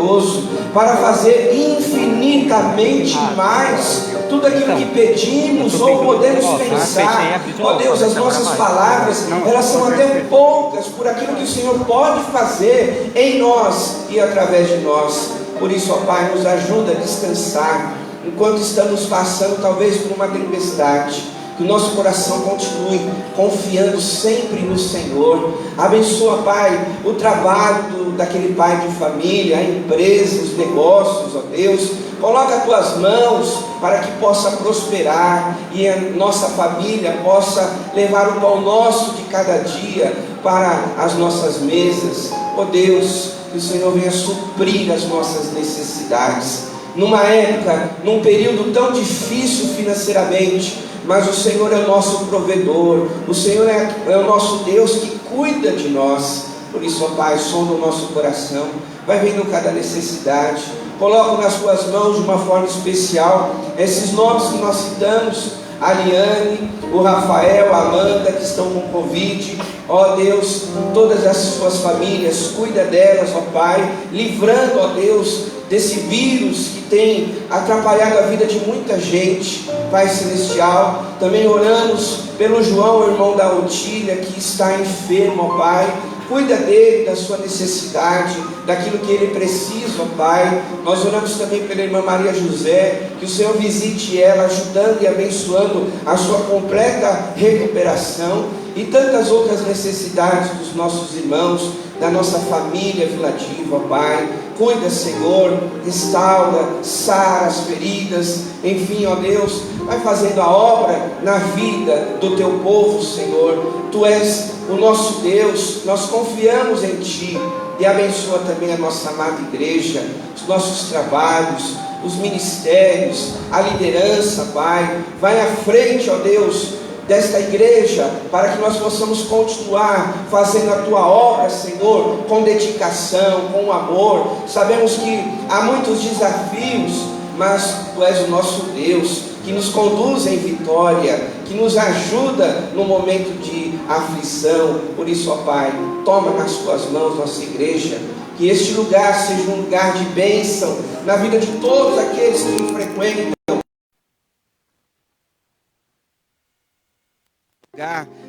poderoso para fazer infinitamente mais tudo aquilo que pedimos ou podemos pensar. Ó Deus, as nossas palavras, elas são até poucas por aquilo que o Senhor pode fazer em nós e através de nós. Por isso, ó Pai, nos ajuda a descansar enquanto estamos passando talvez por uma tempestade. Que o nosso coração continue confiando sempre no Senhor. Abençoa, Pai, o trabalho daquele pai de família, a empresa, os negócios, ó Deus. Coloca as tuas mãos para que possa prosperar e a nossa família possa levar o pão nosso de cada dia para as nossas mesas. Ó Deus, que o Senhor venha suprir as nossas necessidades. Numa época, num período tão difícil financeiramente, mas o Senhor é o nosso provedor, o Senhor é o nosso Deus que cuida de nós. Por isso, ó Pai, sonda o nosso coração, vai vendo cada necessidade, coloca nas tuas mãos de uma forma especial esses nomes que nós citamos: a Liane, o Rafael, a Amanda, que estão com Covid. Ó Deus, todas as suas famílias, cuida delas, ó Pai, livrando, ó Deus, desse vírus que tem atrapalhado a vida de muita gente. Pai Celestial, também oramos pelo João, irmão da Otília, que está enfermo, ó Pai. Cuida dele, da sua necessidade, daquilo que ele precisa, ó Pai. Nós oramos também pela irmã Maria José, que o Senhor visite ela, ajudando e abençoando a sua completa recuperação, e tantas outras necessidades dos nossos irmãos, da nossa família Vila Diva, ó Pai. Cuida, Senhor, restaura, sara as feridas, enfim, ó Deus, vai fazendo a obra na vida do teu povo, Senhor. Tu és o nosso Deus, nós confiamos em Ti, e abençoa também a nossa amada igreja, os nossos trabalhos, os ministérios, a liderança, Pai. Vai à frente, ó Deus, desta igreja, para que nós possamos continuar fazendo a Tua obra, Senhor, com dedicação, com amor. Sabemos que há muitos desafios, mas Tu és o nosso Deus, que nos conduz em vitória, que nos ajuda no momento de aflição. Por isso, ó Pai, toma nas Tuas mãos nossa igreja, que este lugar seja um lugar de bênção na vida de todos aqueles que o frequentam,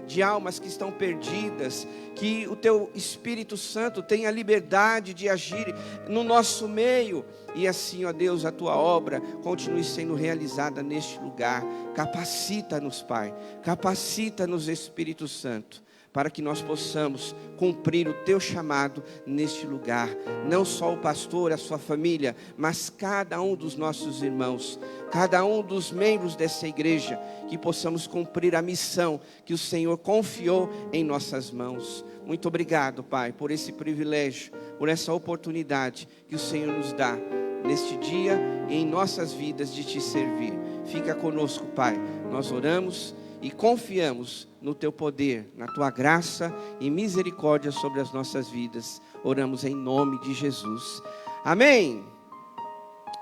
de almas que estão perdidas, que o Teu Espírito Santo tenha liberdade de agir no nosso meio, e assim, ó Deus, a Tua obra continue sendo realizada neste lugar. Capacita-nos, Pai, capacita-nos, Espírito Santo, para que nós possamos cumprir o Teu chamado neste lugar. Não só o pastor, a sua família, mas cada um dos nossos irmãos, cada um dos membros dessa igreja, que possamos cumprir a missão que o Senhor confiou em nossas mãos. Muito obrigado, Pai, por esse privilégio, por essa oportunidade que o Senhor nos dá neste dia e em nossas vidas de Te servir. Fica conosco, Pai. Nós oramos e confiamos no Teu poder, na Tua graça e misericórdia sobre as nossas vidas. Oramos em nome de Jesus. Amém.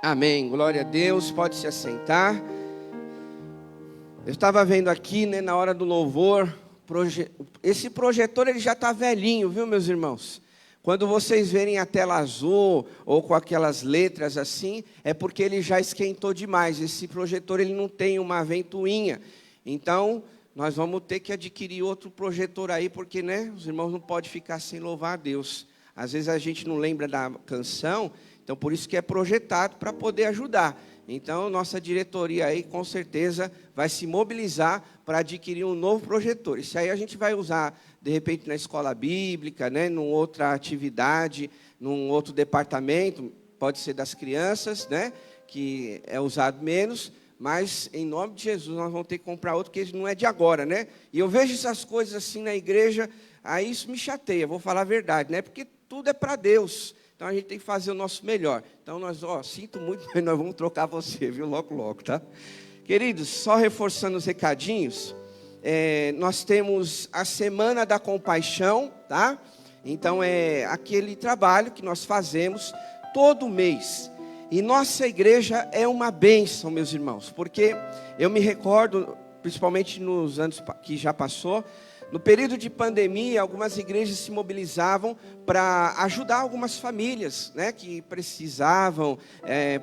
Amém. Glória a Deus. Pode se assentar. Eu estava vendo aqui, né, na hora do louvor, esse projetor ele já está velhinho, viu, meus irmãos? Quando vocês verem a tela azul ou com aquelas letras assim, é porque ele já esquentou demais. Esse projetor ele não tem uma ventoinha. Então, nós vamos ter que adquirir outro projetor aí, porque, né, os irmãos não podem ficar sem louvar a Deus. Às vezes a gente não lembra da canção, então por isso que é projetado para poder ajudar. Então, nossa diretoria aí, com certeza, vai se mobilizar para adquirir um novo projetor. Isso aí a gente vai usar, de repente, na escola bíblica, né, numa outra atividade, num outro departamento, pode ser das crianças, né, que é usado menos. Mas, em nome de Jesus, nós vamos ter que comprar outro, porque não é de agora, né? E eu vejo essas coisas assim na igreja, aí isso me chateia, vou falar a verdade, né? Porque tudo é para Deus, então a gente tem que fazer o nosso melhor. Então, nós, sinto muito, mas nós vamos trocar você, viu? Logo, logo, tá? Queridos, só reforçando os recadinhos, nós temos a Semana da Compaixão, tá? Então, é aquele trabalho que nós fazemos todo mês. E nossa igreja é uma bênção, meus irmãos, porque eu me recordo, principalmente nos anos que já passou, No período de pandemia, algumas igrejas se mobilizavam para ajudar algumas famílias, né, que precisavam,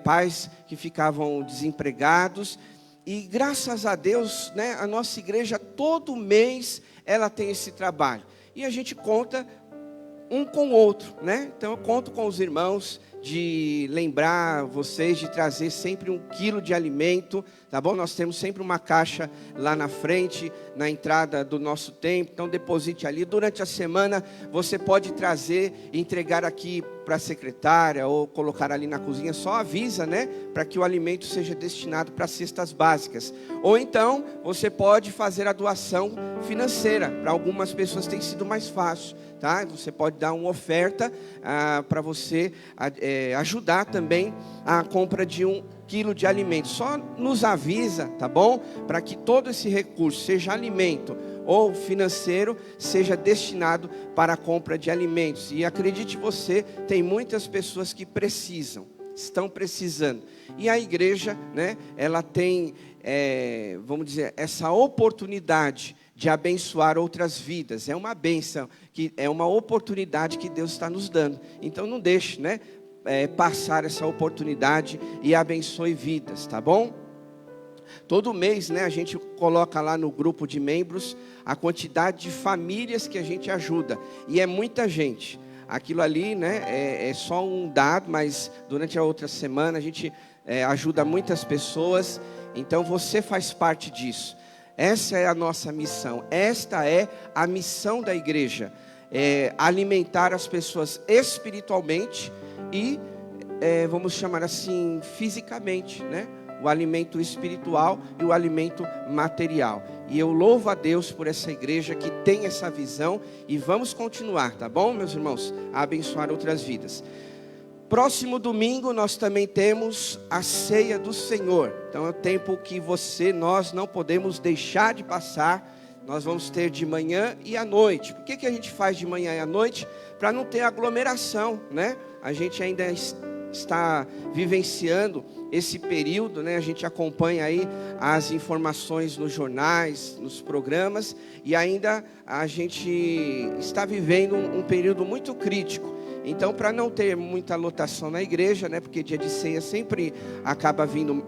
pais que ficavam desempregados. E graças a Deus, né, a nossa igreja todo mês ela tem esse trabalho. E a gente conta um com o outro, né? Então eu conto com os irmãos de lembrar vocês de trazer sempre 1 quilo de alimento, tá bom? Nós temos sempre uma caixa lá na frente, na entrada do nosso templo, então deposite ali. Durante a semana você pode trazer e entregar aqui para a secretária ou colocar ali na cozinha, só avisa, né? Para que o alimento seja destinado para cestas básicas. Ou então você pode fazer a doação financeira, para algumas pessoas tem sido mais fácil. Tá? Você pode dar uma oferta para você ajudar também a compra de 1 quilo de alimento. Só nos avisa, tá bom? Para que todo esse recurso, seja alimento ou financeiro, seja destinado para a compra de alimentos. E acredite você, tem muitas pessoas que precisam, estão precisando. E a igreja, né, ela tem, vamos dizer, essa oportunidade de abençoar outras vidas. É uma bênção, que é uma oportunidade que Deus está nos dando. Então não deixe, né, passar essa oportunidade e abençoe vidas, tá bom? Todo mês, né, a gente coloca lá no grupo de membros a quantidade de famílias que a gente ajuda. E é muita gente. Aquilo ali, né, é só um dado, mas durante a outra semana a gente ajuda muitas pessoas. Então você faz parte disso. Essa é a nossa missão, esta é a missão da igreja, alimentar as pessoas espiritualmente e, vamos chamar assim, fisicamente, né? O alimento espiritual e o alimento material. E eu louvo a Deus por essa igreja que tem essa visão e vamos continuar, tá bom, meus irmãos? A abençoar outras vidas. Próximo domingo nós também temos a ceia do Senhor. Então é o tempo que nós não podemos deixar de passar. Nós vamos ter de manhã e à noite. Por que a gente faz de manhã e à noite? Para não ter aglomeração, né? A gente ainda está vivenciando esse período, né? A gente acompanha aí as informações nos jornais, nos programas. E ainda a gente está vivendo um período muito crítico. Então, para não ter muita lotação na igreja, né, porque dia de ceia sempre acaba vindo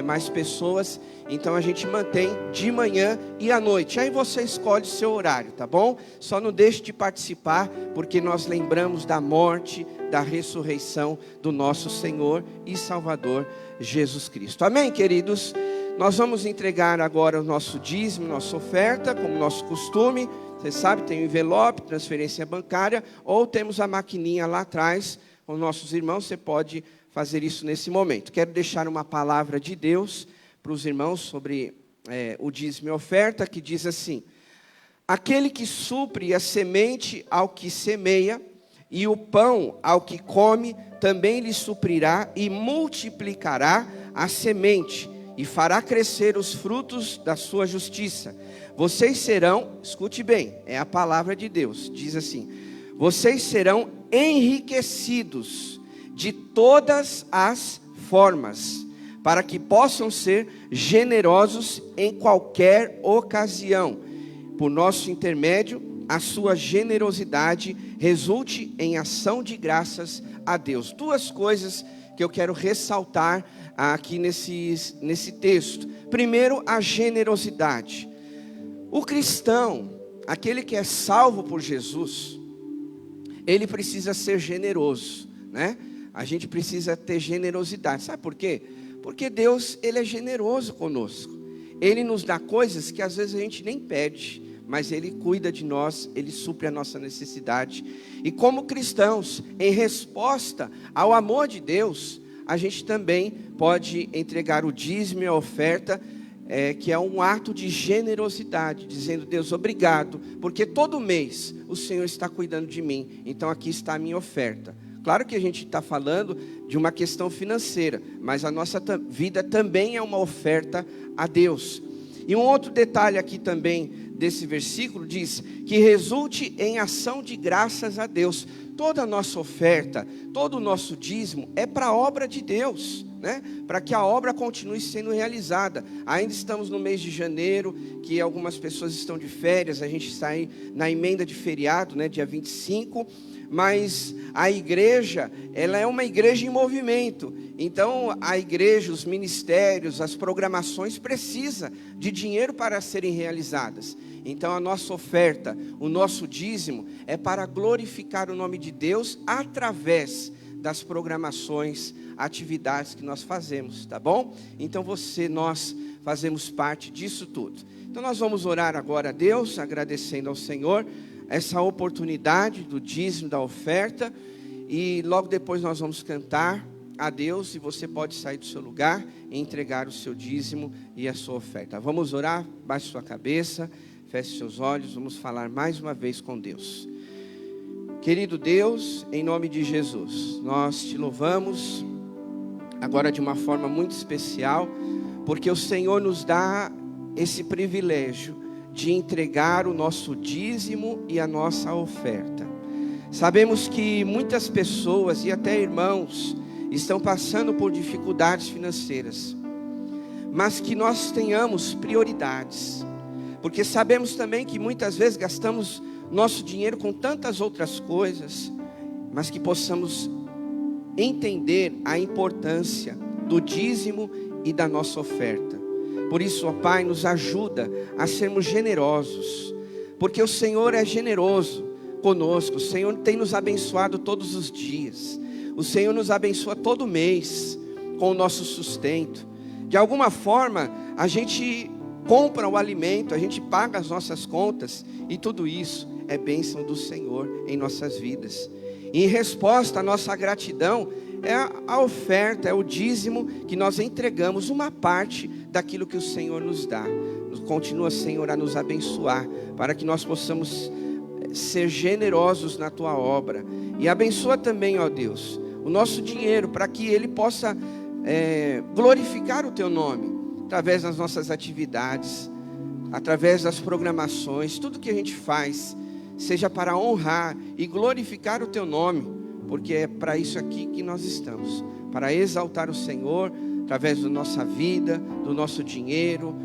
mais pessoas, então a gente mantém de manhã e à noite. Aí você escolhe o seu horário, tá bom? Só não deixe de participar, porque nós lembramos da morte, da ressurreição do nosso Senhor e Salvador Jesus Cristo. Amém, queridos? Nós vamos entregar agora o nosso dízimo, nossa oferta, como nosso costume. Você sabe, tem o envelope, transferência bancária, ou temos a maquininha lá atrás com nossos irmãos. Você pode fazer isso nesse momento. Quero deixar uma palavra de Deus para os irmãos sobre o dízimo e oferta, que diz assim: aquele que supre a semente ao que semeia, e o pão ao que come, também lhe suprirá e multiplicará a semente, e fará crescer os frutos da sua justiça. Vocês serão, escute bem, é a palavra de Deus, diz assim: vocês serão enriquecidos de todas as formas, para que possam ser generosos em qualquer ocasião. Por nosso intermédio, a sua generosidade resulte em ação de graças a Deus. Duas coisas que eu quero ressaltar aqui nesse texto. Primeiro, a generosidade. O cristão, aquele que é salvo por Jesus, ele precisa ser generoso, né? A gente precisa ter generosidade. Sabe por quê? Porque Deus, Ele é generoso conosco. Ele nos dá coisas que às vezes a gente nem pede, mas Ele cuida de nós, Ele supre a nossa necessidade. E como cristãos, em resposta ao amor de Deus, a gente também pode entregar o dízimo e a oferta, que é um ato de generosidade, dizendo: Deus, obrigado, porque todo mês o Senhor está cuidando de mim, então aqui está a minha oferta. Claro que a gente está falando de uma questão financeira, mas a nossa vida também é uma oferta a Deus. E um outro detalhe aqui também desse versículo diz que resulte em ação de graças a Deus. toda a nossa oferta, todo o nosso dízimo é para a obra de Deus, né? Para que a obra continue sendo realizada. Ainda estamos no mês de janeiro, que algumas pessoas estão de férias, a gente está aí na emenda de feriado, né? Dia 25, mas a igreja, ela é uma igreja em movimento. Então a igreja, os ministérios, as programações precisam de dinheiro para serem realizadas. Então a nossa oferta, o nosso dízimo é para glorificar o nome de Deus através das programações, atividades que nós fazemos, tá bom? Então nós fazemos parte disso tudo. Então nós vamos orar agora a Deus, agradecendo ao Senhor essa oportunidade do dízimo, da oferta, e logo depois nós vamos cantar a Deus, e você pode sair do seu lugar e entregar o seu dízimo e a sua oferta. Vamos orar, baixe sua cabeça, feche seus olhos, vamos falar mais uma vez com Deus. Querido Deus, em nome de Jesus, nós te louvamos agora de uma forma muito especial, porque o Senhor nos dá esse privilégio de entregar o nosso dízimo e a nossa oferta. Sabemos que muitas pessoas e até irmãos estão passando por dificuldades financeiras, mas que nós tenhamos prioridades, porque sabemos também que muitas vezes gastamos nosso dinheiro com tantas outras coisas, mas que possamos entender a importância do dízimo e da nossa oferta. Por isso, ó Pai, nos ajuda a sermos generosos, porque o Senhor é generoso conosco. O Senhor tem nos abençoado todos os dias. O Senhor nos abençoa todo mês com o nosso sustento. De alguma forma, a gente compra o alimento, a gente paga as nossas contas, e tudo isso é bênção do Senhor em nossas vidas. E em resposta à nossa gratidão, é a oferta, é o dízimo que nós entregamos, uma parte daquilo que o Senhor nos dá. Continua, Senhor, a nos abençoar, para que nós possamos ser generosos na Tua obra. E abençoa também, ó Deus, o nosso dinheiro, para que ele possa glorificar o Teu nome, através das nossas atividades, através das programações, tudo que a gente faz, seja para honrar e glorificar o Teu nome, porque é para isso aqui que nós estamos, para exaltar o Senhor, através da nossa vida, do nosso dinheiro,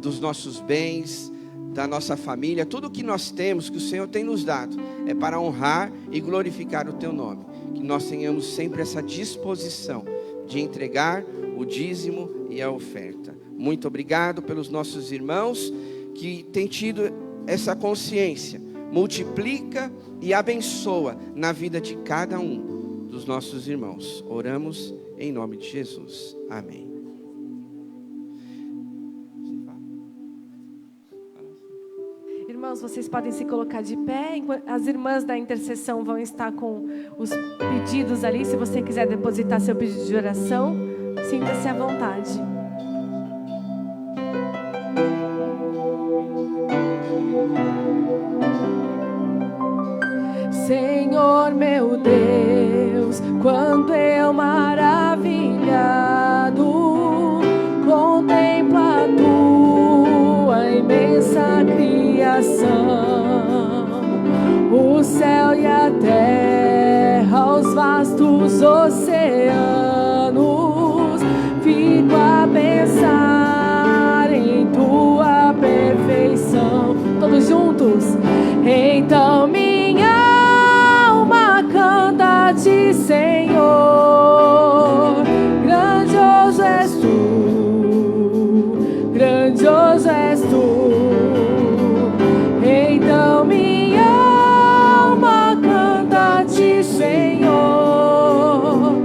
dos nossos bens, da nossa família. Tudo que nós temos, que o Senhor tem nos dado, é para honrar e glorificar o Teu nome. Que nós tenhamos sempre essa disposição de entregar o dízimo e a oferta. Muito obrigado pelos nossos irmãos que têm tido essa consciência. Multiplica e abençoa na vida de cada um dos nossos irmãos. Oramos em nome de Jesus. Amém. Irmãos, vocês podem se colocar de pé. As irmãs da intercessão vão estar com os pedidos ali. Se você quiser depositar seu pedido de oração, sinta-se à vontade. Senhor meu Deus, quando eu maravilhado contemplo a Tua imensa criação, o céu e a terra, os vastos oceanos, fico a pensar em Tua perfeição. Todos juntos. Então minha canta-te, Senhor, grandioso és Tu, grandioso és Tu. Então minha alma canta-te, Senhor,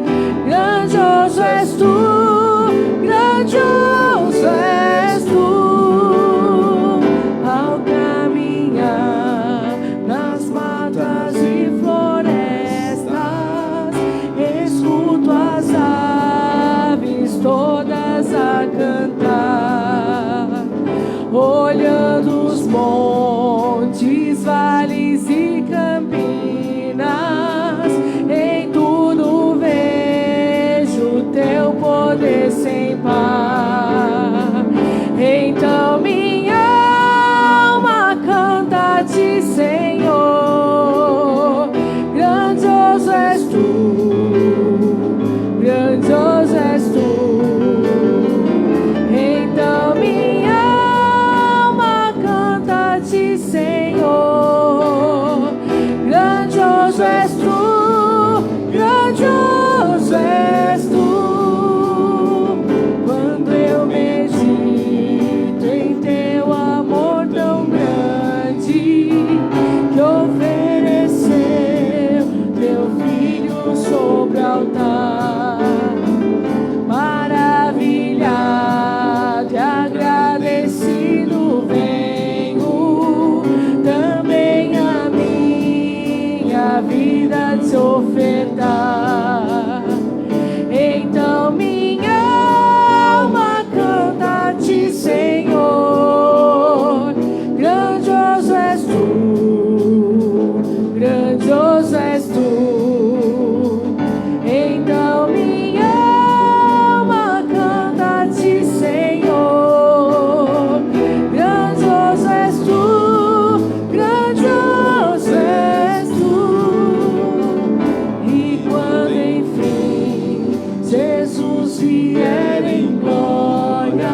vier em glória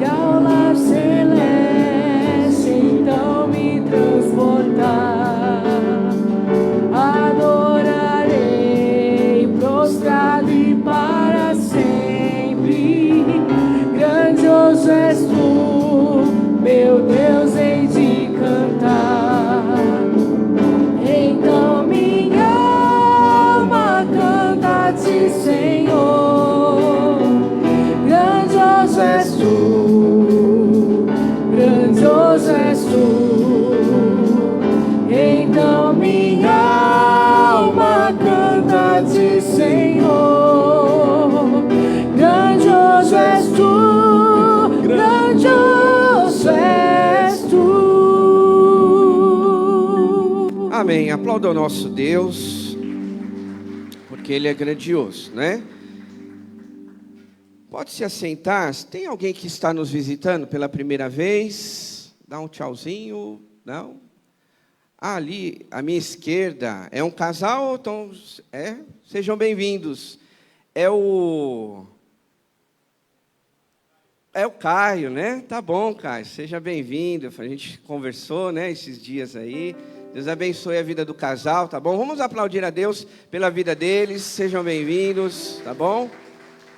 e ao lar celeste então me transportar, adorarei prostrado e para sempre. Grandioso és tu, meu Deus, hei de cantar. Então minha alma canta a ti, Senhor. Grandioso és tu, grandioso és tu. Então minha alma canta a ti, Senhor. Grandioso és tu, grandioso és tu. Amém. Aplauda o nosso Deus, porque Ele é grandioso, né? Pode se assentar. Tem alguém que está nos visitando pela primeira vez? Dá um tchauzinho. Não? Ali, à minha esquerda, é um casal? Então, sejam bem-vindos. É o Caio, né? Tá bom, Caio, seja bem-vindo. A gente conversou, né, esses dias aí. Deus abençoe a vida do casal, tá bom? Vamos aplaudir a Deus pela vida deles. Sejam bem-vindos, tá bom?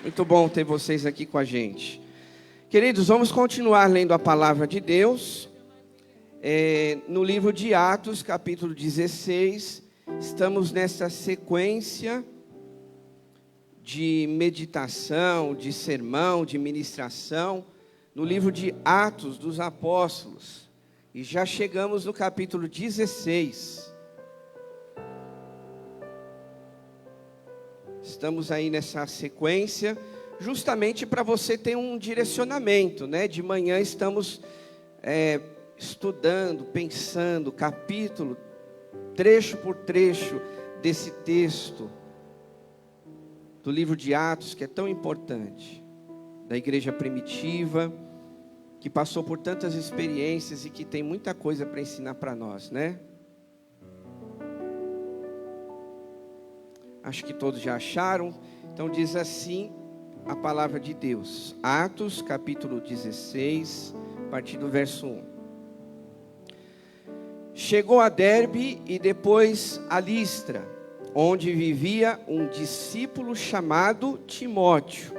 Muito bom ter vocês aqui com a gente. Queridos, vamos continuar lendo a palavra de Deus. No livro de Atos, capítulo 16. Estamos nessa sequência de meditação, de sermão, de ministração, no livro de Atos dos Apóstolos. E já chegamos no capítulo 16. Estamos aí nessa sequência, justamente para você ter um direcionamento, né? De manhã estamos estudando, pensando, capítulo, trecho por trecho desse texto do livro de Atos, que é tão importante, da igreja primitiva, que passou por tantas experiências e que tem muita coisa para ensinar para nós, né? Acho que todos já acharam. Então diz assim a palavra de Deus. Atos, capítulo 16, a partir do verso 1. Chegou a Derbe e depois a Listra, onde vivia um discípulo chamado Timóteo.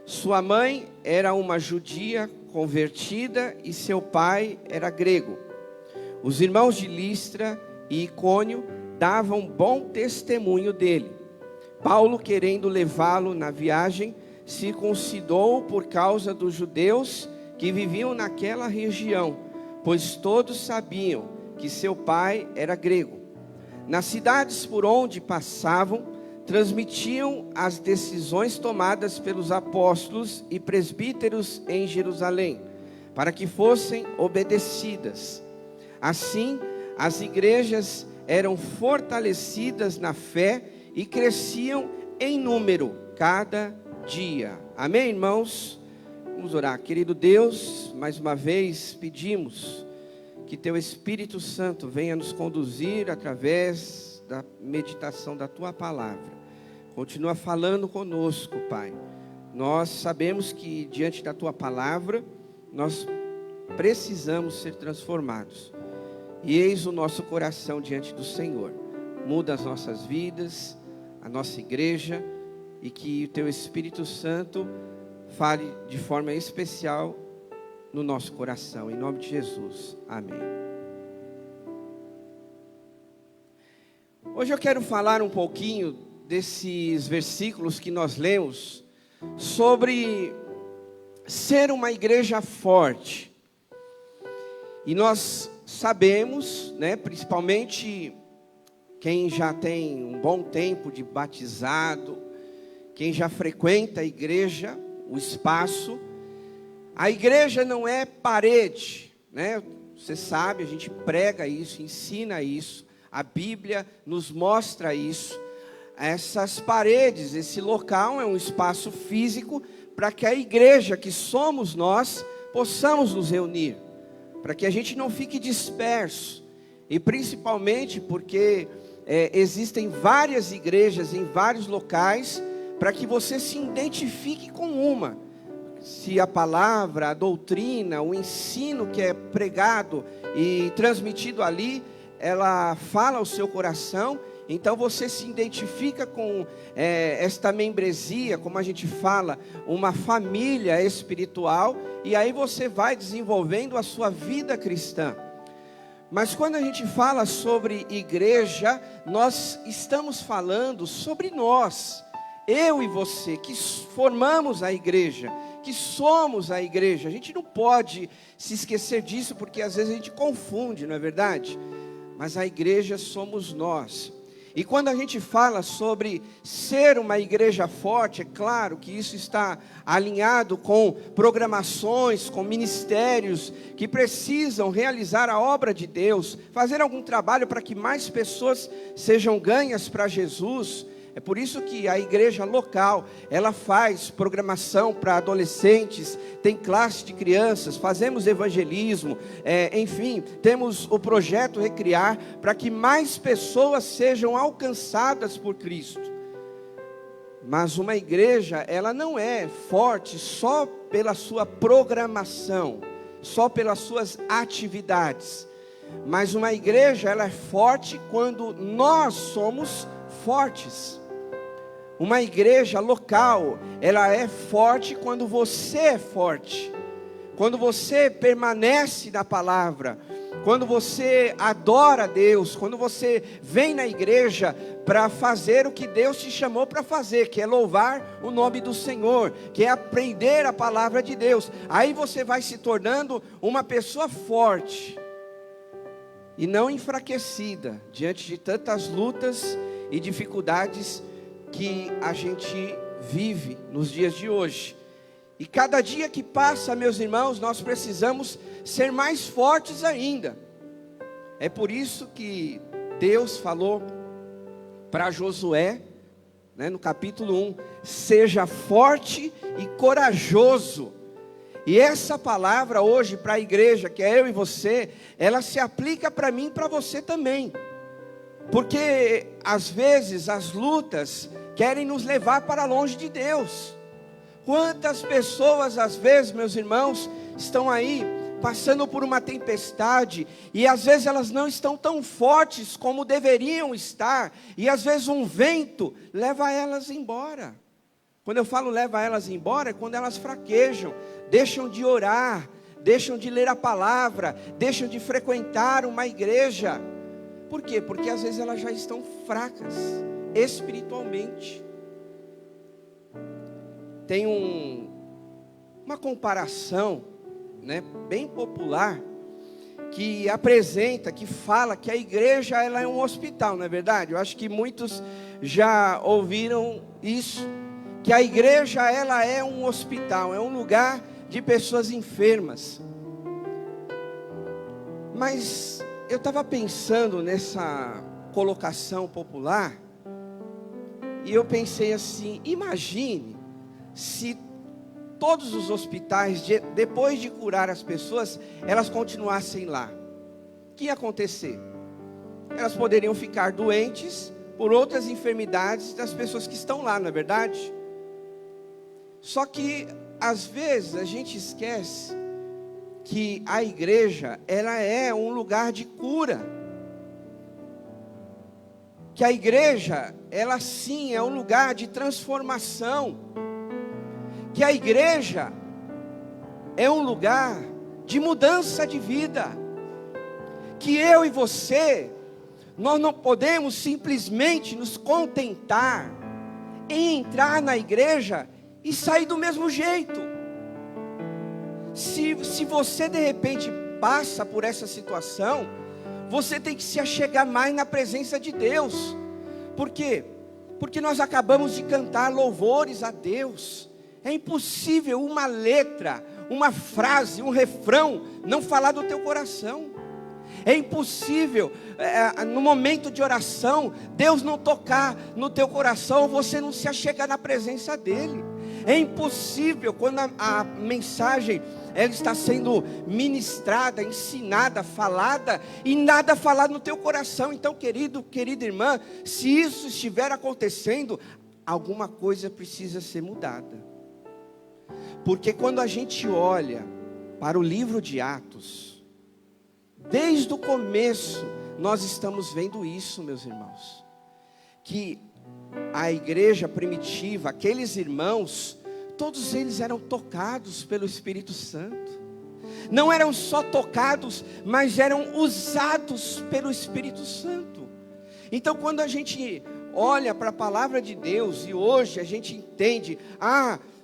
Sua mãe era uma judia convertida e seu pai era grego. Os irmãos de Listra e Icônio davam bom testemunho dele. Paulo, querendo levá-lo na viagem, circuncidou por causa dos judeus que viviam naquela região, pois todos sabiam que seu pai era grego. Nas cidades por onde passavam, transmitiam as decisões tomadas pelos apóstolos e presbíteros em Jerusalém, para que fossem obedecidas. Assim, as igrejas eram fortalecidas na fé e cresciam em número cada dia. Amém, irmãos? Vamos orar. Querido Deus, mais uma vez pedimos que Teu Espírito Santo venha nos conduzir através da meditação da Tua palavra. Continua falando conosco, Pai. Nós sabemos que diante da Tua palavra, nós precisamos ser transformados. E eis o nosso coração diante do Senhor. Muda as nossas vidas, a nossa igreja, e que o Teu Espírito Santo fale de forma especial no nosso coração. Em nome de Jesus. Amém. Hoje eu quero falar um pouquinho desses versículos que nós lemos sobre ser uma igreja forte. E nós sabemos, né, principalmente quem já tem um bom tempo de batizado, quem já frequenta a igreja, o espaço, a igreja não é parede, né? Você sabe, a gente prega isso, ensina isso, a Bíblia nos mostra isso. Essas paredes, esse local é um espaço físico para que a igreja que somos nós possamos nos reunir, para que a gente não fique disperso, e principalmente porque existem várias igrejas em vários locais, para que você se identifique com uma. Se a palavra, a doutrina, o ensino que é pregado e transmitido ali, ela fala ao seu coração, então você se identifica com esta membresia, como a gente fala, uma família espiritual, e aí você vai desenvolvendo a sua vida cristã. Mas quando a gente fala sobre igreja, nós estamos falando sobre nós, eu e você, que formamos a igreja, que somos a igreja. A gente não pode se esquecer disso, porque às vezes a gente confunde, não é verdade? Mas a igreja somos nós. E quando a gente fala sobre ser uma igreja forte, é claro que isso está alinhado com programações, com ministérios que precisam realizar a obra de Deus, fazer algum trabalho para que mais pessoas sejam ganhas para Jesus. É por isso que a igreja local, ela faz programação para adolescentes, tem classe de crianças, fazemos evangelismo, enfim, temos o projeto Recriar, para que mais pessoas sejam alcançadas por Cristo. Mas uma igreja, ela não é forte só pela sua programação, só pelas suas atividades. Mas uma igreja, ela é forte quando nós somos fortes. Uma igreja local, ela é forte quando você é forte, quando você permanece na palavra, quando você adora a Deus, quando você vem na igreja para fazer o que Deus te chamou para fazer, que é louvar o nome do Senhor, que é aprender a palavra de Deus. Aí você vai se tornando uma pessoa forte e não enfraquecida diante de tantas lutas e dificuldades que a gente vive nos dias de hoje. E cada dia que passa, meus irmãos, nós precisamos ser mais fortes ainda. É por isso que Deus falou para Josué, no capítulo 1, seja forte e corajoso. E essa palavra hoje para a igreja, que é eu e você, ela se aplica para mim e para você também. Porque às vezes as lutas querem nos levar para longe de Deus. Quantas pessoas às vezes, meus irmãos, estão aí passando por uma tempestade, e às vezes elas não estão tão fortes como deveriam estar, e às vezes um vento leva elas embora. Quando eu falo leva elas embora, é quando elas fraquejam, deixam de orar, deixam de ler a palavra, deixam de frequentar uma igreja. Por quê? Porque às vezes elas já estão fracas espiritualmente. Tem uma comparação, bem popular, que apresenta, que fala que a igreja ela é um hospital, não é verdade? Eu acho que muitos já ouviram isso, que a igreja ela é um hospital, é um lugar de pessoas enfermas. Mas eu estava pensando nessa colocação popular, e eu pensei assim, imagine se todos os hospitais, depois de curar as pessoas, elas continuassem lá. O que ia acontecer? Elas poderiam ficar doentes por outras enfermidades das pessoas que estão lá, não é verdade? Só que, às vezes, a gente esquece que a igreja, ela é um lugar de cura. Que a igreja, ela sim é um lugar de transformação. Que a igreja é um lugar de mudança de vida. Que eu e você, nós não podemos simplesmente nos contentar em entrar na igreja e sair do mesmo jeito. Se você de repente passa por essa situação, você tem que se achegar mais na presença de Deus. Por quê? Porque nós acabamos de cantar louvores a Deus. É impossível uma letra, uma frase, um refrão não falar do teu coração. É impossível no momento de oração Deus não tocar no teu coração, você não se achegar na presença dEle. É impossível quando a mensagem ela está sendo ministrada, ensinada, falada, e nada falar no teu coração. Então, querida irmã, se isso estiver acontecendo, alguma coisa precisa ser mudada. Porque quando a gente olha para o livro de Atos, desde o começo, nós estamos vendo isso, meus irmãos. Que a igreja primitiva, aqueles irmãos, todos eles eram tocados pelo Espírito Santo. Não eram só tocados, mas eram usados pelo Espírito Santo. Então quando a gente olha para a palavra de Deus, e hoje a gente entende,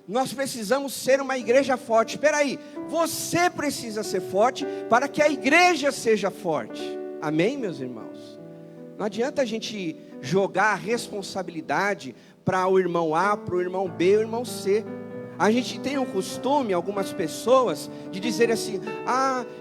nós precisamos ser uma igreja forte. Espera aí, você precisa ser forte para que a igreja seja forte. Amém, meus irmãos? Não adianta a gente jogar a responsabilidade para o irmão A, para o irmão B, o irmão C. A gente tem um costume, algumas pessoas, de dizer assim: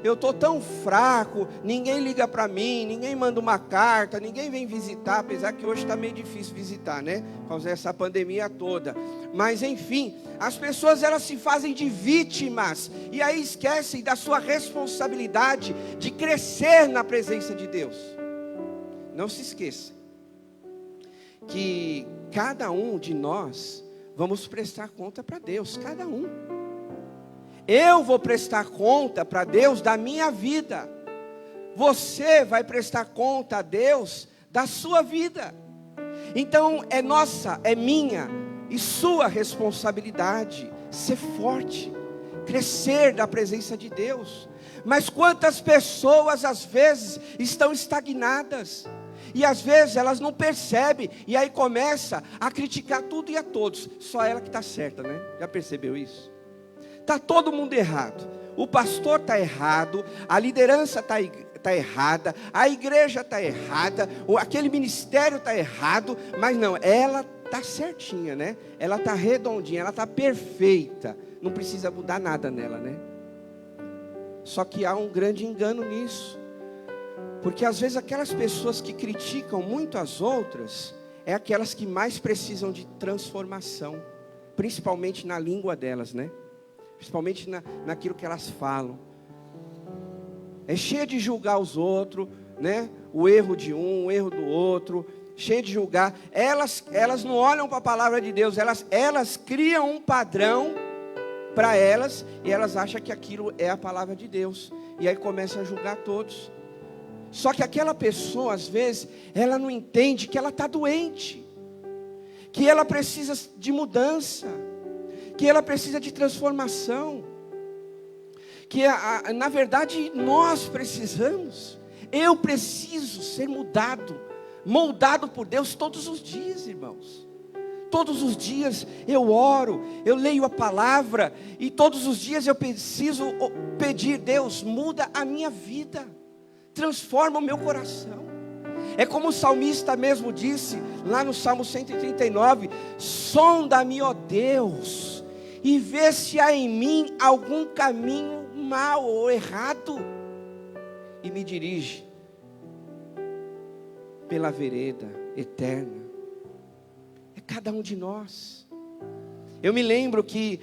eu estou tão fraco, ninguém liga para mim, ninguém manda uma carta, ninguém vem visitar, apesar que hoje está meio difícil visitar, né? Por causa dessa pandemia toda. Mas enfim, as pessoas elas se fazem de vítimas, e aí esquecem da sua responsabilidade de crescer na presença de Deus. Não se esqueça que cada um de nós vamos prestar conta para Deus, cada um. Eu vou prestar conta para Deus da minha vida. Você vai prestar conta a Deus da sua vida. Então é nossa, é minha e sua responsabilidade ser forte, crescer da presença de Deus. Mas quantas pessoas às vezes estão estagnadas? E às vezes elas não percebem, e aí começa a criticar tudo e a todos. Só ela que está certa, né? Já percebeu isso? Está todo mundo errado. O pastor está errado, a liderança está errada, a igreja está errada, aquele ministério está errado, mas não, ela está certinha, né? Ela está redondinha, ela está perfeita. Não precisa mudar nada nela, né? Só que há um grande engano nisso. Porque às vezes aquelas pessoas que criticam muito as outras, é aquelas que mais precisam de transformação, principalmente na língua delas, né? Principalmente naquilo que elas falam. É cheia de julgar os outros, né? O erro de um, o erro do outro, cheia de julgar. Elas não olham para a palavra de Deus, elas criam um padrão para elas, e elas acham que aquilo é a palavra de Deus, e aí começam a julgar todos. Só que aquela pessoa, às vezes, ela não entende que ela está doente, que ela precisa de mudança, que ela precisa de transformação, que na verdade nós precisamos, eu preciso ser mudado, moldado por Deus todos os dias, irmãos. Todos os dias eu oro, eu leio a palavra, e todos os dias eu preciso pedir: Deus, muda a minha vida, transforma o meu coração. É como o salmista mesmo disse, lá no Salmo 139, sonda-me, ó Deus, e vê se há em mim algum caminho mau ou errado, e me dirige pela vereda eterna. É cada um de nós. Eu me lembro que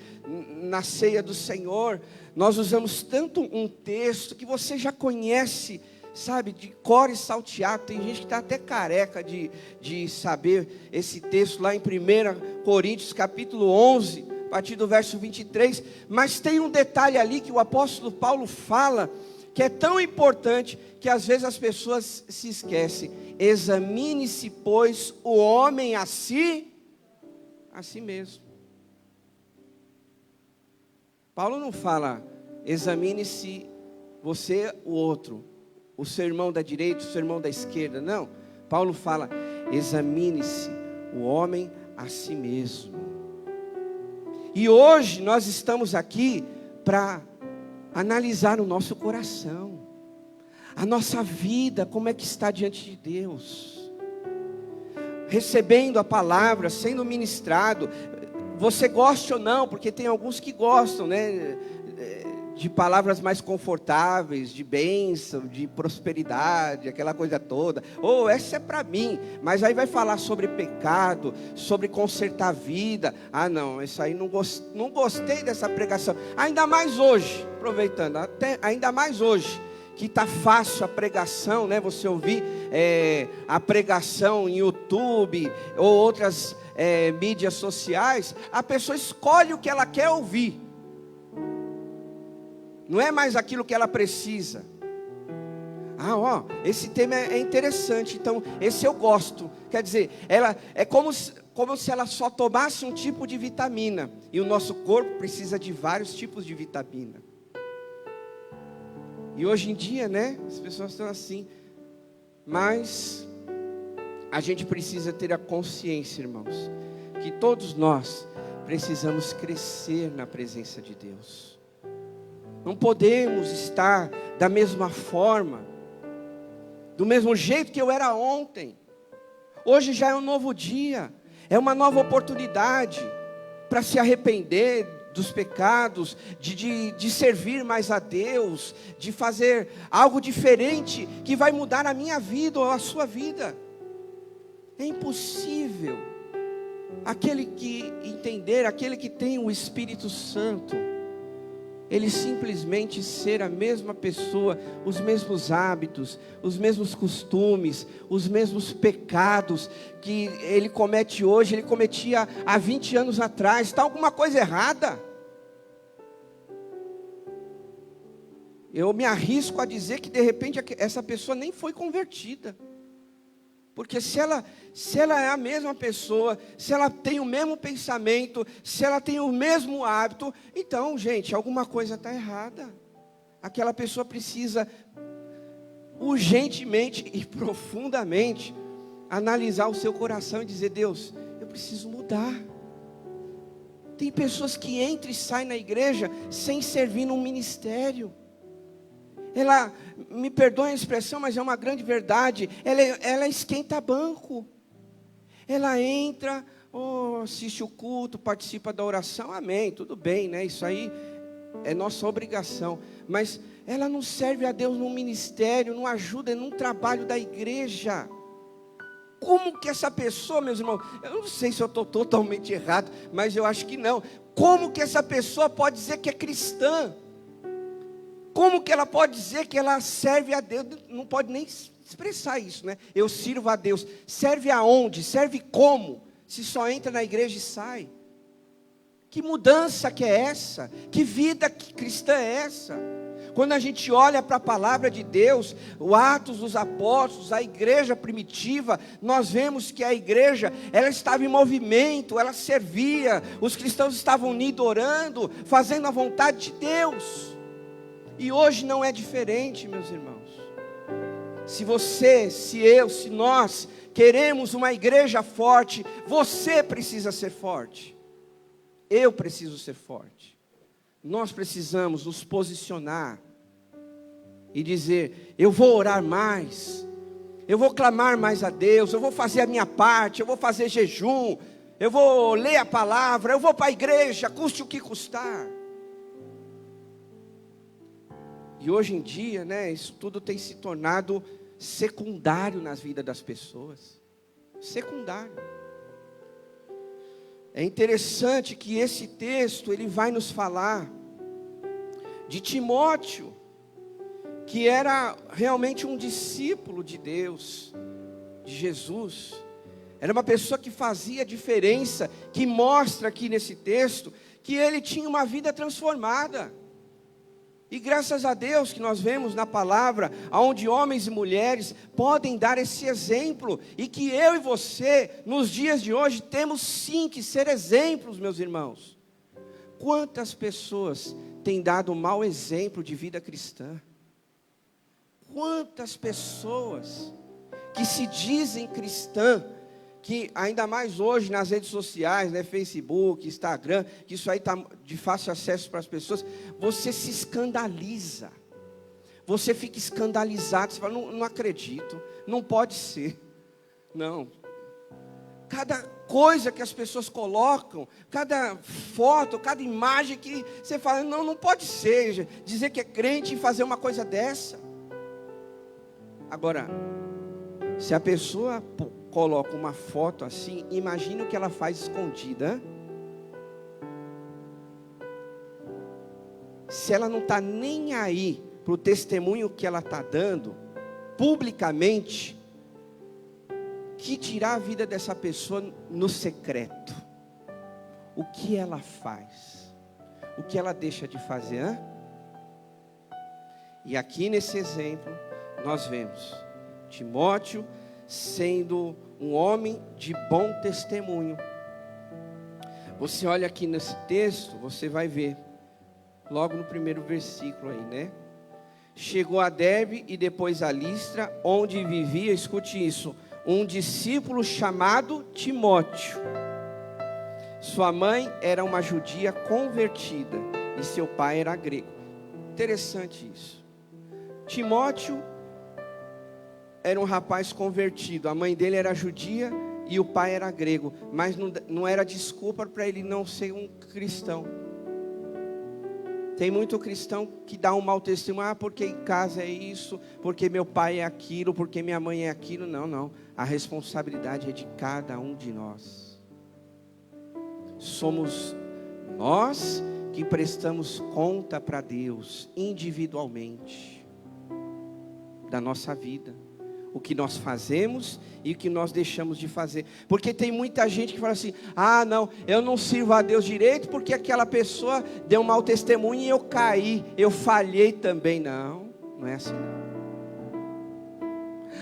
na ceia do Senhor, nós usamos tanto um texto que você já conhece, sabe, de cor e salteado. Tem gente que está até careca de saber esse texto lá em 1 Coríntios capítulo 11, a partir do verso 23. Mas tem um detalhe ali que o apóstolo Paulo fala, que é tão importante, que às vezes as pessoas se esquecem. Examine-se, pois, o homem a si mesmo. Paulo não fala: examine-se você, o outro, o seu irmão da direita, o seu irmão da esquerda. Não, Paulo fala: examine-se o homem a si mesmo. E hoje nós estamos aqui para analisar o nosso coração, a nossa vida, como é que está diante de Deus, recebendo a palavra, sendo ministrado. Você goste ou não, porque tem alguns que gostam, né, de palavras mais confortáveis, de bênção, de prosperidade, aquela coisa toda. Essa é para mim. Mas aí vai falar sobre pecado, sobre consertar a vida. Não, isso aí não gostei dessa pregação. Ainda mais hoje, aproveitando, ainda mais hoje, que está fácil a pregação, né? Você ouvir a pregação em YouTube ou outras mídias sociais, a pessoa escolhe o que ela quer ouvir. Não é mais aquilo que ela precisa. Esse tema é interessante, então esse eu gosto. Quer dizer, ela é como se ela só tomasse um tipo de vitamina. E o nosso corpo precisa de vários tipos de vitamina. E hoje em dia, né, as pessoas estão assim. Mas a gente precisa ter a consciência, irmãos, que todos nós precisamos crescer na presença de Deus. Não podemos estar da mesma forma, do mesmo jeito que eu era ontem. Hoje já é um novo dia, é uma nova oportunidade para se arrepender dos pecados, de servir mais a Deus, de fazer algo diferente que vai mudar a minha vida ou a sua vida. É impossível aquele que entender, aquele que tem o Espírito Santo, ele simplesmente ser a mesma pessoa, os mesmos hábitos, os mesmos costumes, os mesmos pecados que ele comete hoje, ele cometia há 20 anos atrás. Está alguma coisa errada? Eu me arrisco a dizer que de repente essa pessoa nem foi convertida. Porque se ela é a mesma pessoa, se ela tem o mesmo pensamento, se ela tem o mesmo hábito, então, gente, alguma coisa está errada. Aquela pessoa precisa urgentemente e profundamente analisar o seu coração e dizer: Deus, eu preciso mudar. Tem pessoas que entram e saem na igreja sem servir num ministério. Ela, me perdoe a expressão, mas é uma grande verdade. Ela esquenta banco. Ela entra, assiste o culto, participa da oração, amém, tudo bem, né? Isso aí é nossa obrigação. Mas ela não serve a Deus num ministério, não ajuda num trabalho da igreja. Como que essa pessoa, meus irmãos, eu não sei se eu estou totalmente errado, mas eu acho que não. Como que essa pessoa pode dizer que é cristã? Como que ela pode dizer que ela serve a Deus? Não pode nem expressar isso, né? Eu sirvo a Deus. Serve aonde? Serve como? Se só entra na igreja e sai. Que mudança que é essa? Que vida cristã é essa? Quando a gente olha para a palavra de Deus, o Atos dos Apóstolos, a igreja primitiva, nós vemos que a igreja, ela estava em movimento, ela servia, os cristãos estavam unidos orando, fazendo a vontade de Deus. E hoje não é diferente, meus irmãos. Se você, se eu, se nós queremos uma igreja forte, você precisa ser forte. Eu preciso ser forte. Nós precisamos nos posicionar e dizer: eu vou orar mais, eu vou clamar mais a Deus, eu vou fazer a minha parte, eu vou fazer jejum, eu vou ler a palavra, eu vou para a igreja, custe o que custar. E hoje em dia, né, isso tudo tem se tornado secundário nas vidas das pessoas. Secundário. É interessante que esse texto, ele vai nos falar de Timóteo, que era realmente um discípulo de Deus, de Jesus. Era uma pessoa que fazia diferença, que mostra aqui nesse texto, que ele tinha uma vida transformada. E graças a Deus que nós vemos na palavra, onde homens e mulheres podem dar esse exemplo, e que eu e você, nos dias de hoje, temos sim que ser exemplos, meus irmãos. Quantas pessoas têm dado um mau exemplo de vida cristã? Quantas pessoas que se dizem cristã, que ainda mais hoje nas redes sociais, né, Facebook, Instagram, que isso aí está de fácil acesso para as pessoas, você se escandaliza, você fica escandalizado, você fala: não acredito, não pode ser, não. Cada coisa que as pessoas colocam, cada foto, cada imagem que você fala: não pode ser, dizer que é crente e fazer uma coisa dessa. Agora, se a pessoa coloca uma foto assim, imagina o que ela faz escondida. Se ela não está nem aí para o testemunho que ela está dando, publicamente, que tirar a vida dessa pessoa no secreto. O que ela faz? O que ela deixa de fazer? Hein? E aqui nesse exemplo, nós vemos Timóteo sendo um homem de bom testemunho. Você olha aqui nesse texto, você vai ver, logo no primeiro versículo aí, né? Chegou a Derbe e depois a Listra, onde vivia, escute isso, um discípulo chamado Timóteo. Sua mãe era uma judia convertida e seu pai era grego. Interessante isso. Timóteo era um rapaz convertido, a mãe dele era judia e o pai era grego, mas não era desculpa para ele não ser um cristão. Tem muito cristão que dá um mau testemunho, porque em casa é isso, porque meu pai é aquilo, porque minha mãe é aquilo. Não, a responsabilidade é de cada um de nós. Somos nós que prestamos conta para Deus, individualmente, da nossa vida. O que nós fazemos e o que nós deixamos de fazer. Porque tem muita gente que fala assim: ah, não, eu não sirvo a Deus direito porque aquela pessoa deu um mau testemunho e eu caí, eu falhei também. Não é assim não.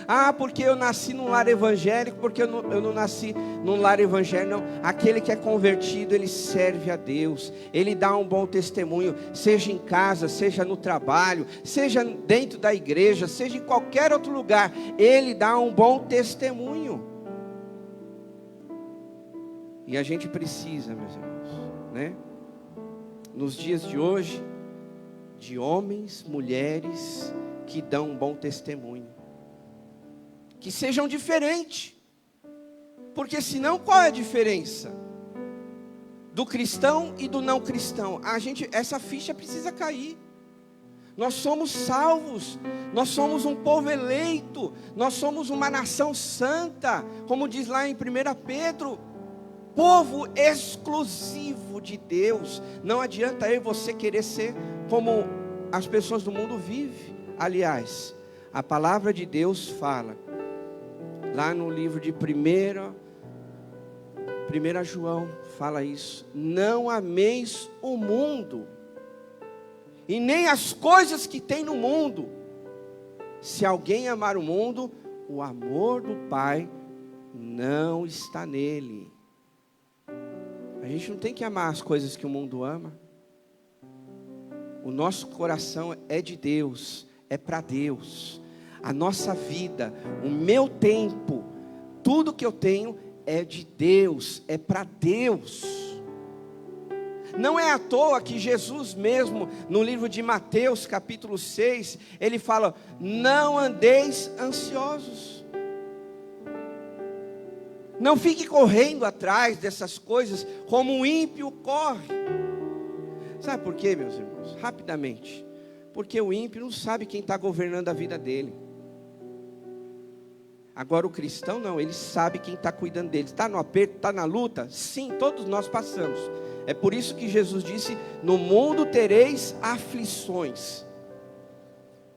Ah, porque eu nasci num lar evangélico, porque eu não nasci num lar evangélico. Não, aquele que é convertido, ele serve a Deus, ele dá um bom testemunho, seja em casa, seja no trabalho, seja dentro da igreja, seja em qualquer outro lugar, ele dá um bom testemunho. E a gente precisa, meus irmãos, né? Nos dias de hoje, de homens, mulheres que dão um bom testemunho, que sejam diferentes, porque senão qual é a diferença do cristão e do não cristão? Essa ficha precisa cair. Nós somos salvos, nós somos um povo eleito, nós somos uma nação santa, como diz lá em 1 Pedro, povo exclusivo de Deus. Não adianta eu e você querer ser como as pessoas do mundo vivem. Aliás, a palavra de Deus fala lá no livro de 1 João, fala isso: não ameis o mundo, e nem as coisas que tem no mundo. Se alguém amar o mundo, o amor do Pai não está nele. A gente não tem que amar as coisas que o mundo ama. O nosso coração é de Deus, é para Deus. A nossa vida, o meu tempo, tudo que eu tenho é de Deus, é para Deus. Não é à toa que Jesus mesmo, no livro de Mateus capítulo 6, ele fala: não andeis ansiosos. Não fique correndo atrás dessas coisas como o ímpio corre. Sabe por quê, meus irmãos? Rapidamente. Porque o ímpio não sabe quem está governando a vida dele. Agora o cristão não, ele sabe quem está cuidando dele. Está no aperto, está na luta? Sim, todos nós passamos. É por isso que Jesus disse: no mundo tereis aflições.